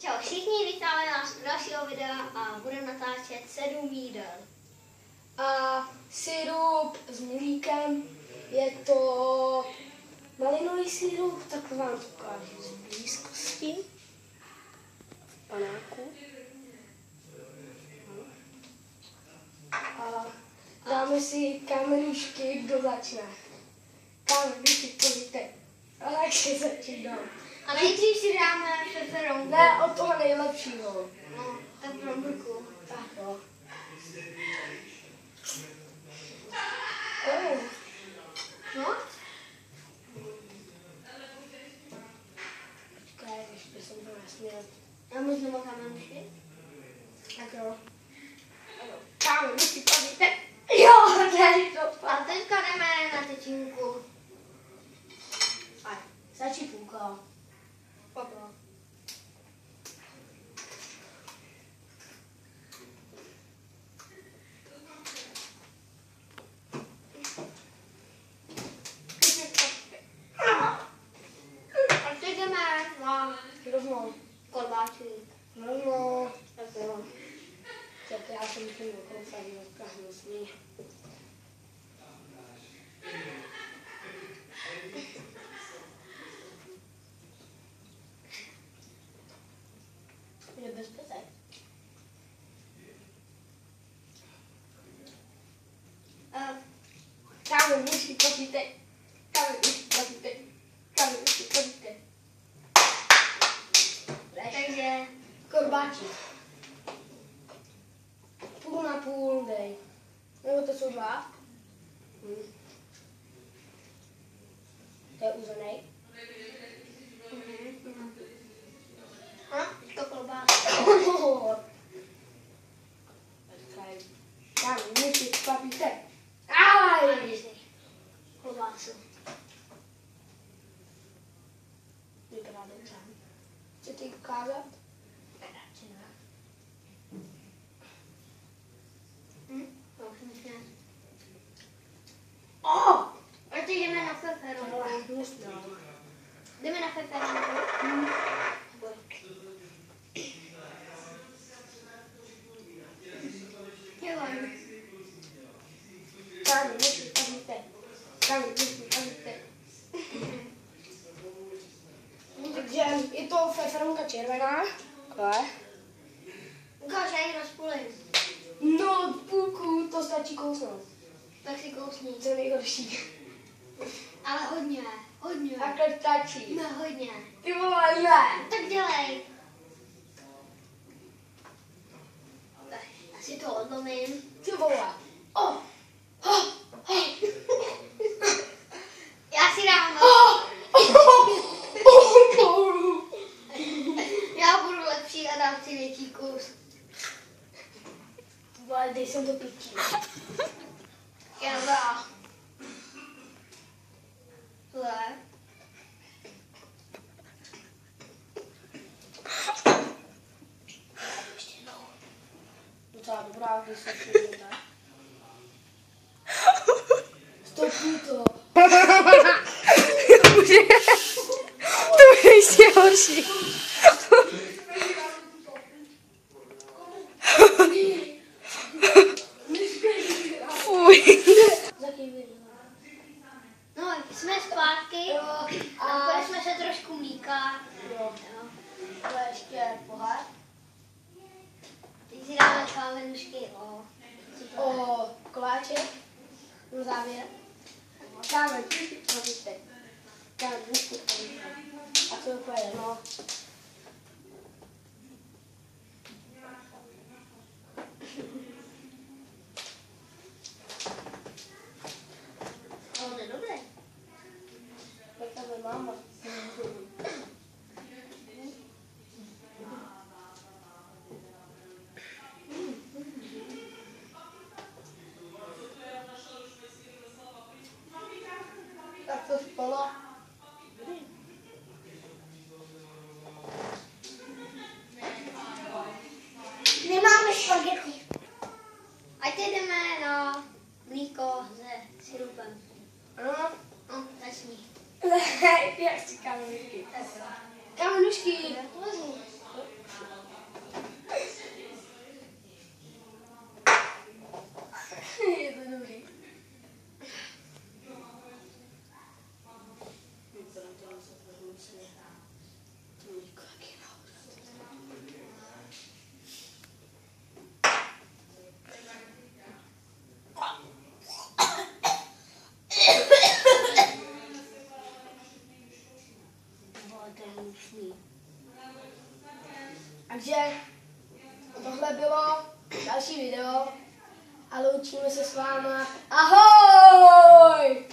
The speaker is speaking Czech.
Čau všichni, vítáme nás u dalšího videa a budeme natáčet 7 jídel. A syrup s mlíkem, je to malinový syrup, tak vám to ukážu z blízkosti. V panáku. A dáme si kamenušky, kdo začne. Kamenušky, pojďte. A tak si začínám. A nejdřív si dáme peperonku. Ne, od toho nejlepšího. No, peperonku. Tak jo. No? Počkej, ještě jsem to nesměl. A možná kamenušky? Tak jo. Kamenušky, pojďte. Jo, tady to. A teďka jdeme na tyčinku. Stačí půlka. Papa. A teď jdeme na Rovnou. kolbáčky. Rovnou. Tak jo. Tak já jsem tím okrousaný, odkáhnu smí. Je bez pesek. Kamenušky, pojďte. Kamenušky, pojďte. Kamenušky, pojďte. Takže Korbáček. Půl na půl dej. Nebo to jsou dva? To je uzenej. to kolbáčky. Tam, můžete papíte. Aj! Kolbásu. Vypadá dobře. Chcete ji ukázat? Radši ne. To už můžeme. A teď jdeme na peperonku. Nesměl. Jdeme na peperonku. Tam, můžete papíte. Tam, můžete papíte. Takže je to feferonka červená. Takhle. Ukáž, já ji rozpůlím. No, půlku, to stačí kousnout. Tak si kousni. To je nejhorší. Ale hodně, hodně. Takhle stačí. Ne, hodně. Ty vole, ne. Tak dělej. Tak, já si to odlomím. Ty vole. Já si dám Já budu lepší a dám si větší kus. Vole, dej sem to pití. Já dám. Tohle. Ještě jednou. Docela dobrá, když se přijde. Stopni to. To je ještě horší. Fuj. No, jsme zpátky. Napili jsme se trošku mlíka. Jo. To je ještě pohár. Teď si dáme kamenušky. O koláček. Na závěr. Kámen, pojďte. Kámen, pojďte. A co pojede, no. On je dobrý. Tak to je máma. Tak to spalo. Nemáme špagety. A teď jdeme na mlíko se syrupem. Ano. No, začni. Jak si kamenušky. Kamenušky. Takže tohle bylo další video a loučíme se s váma. Ahoj!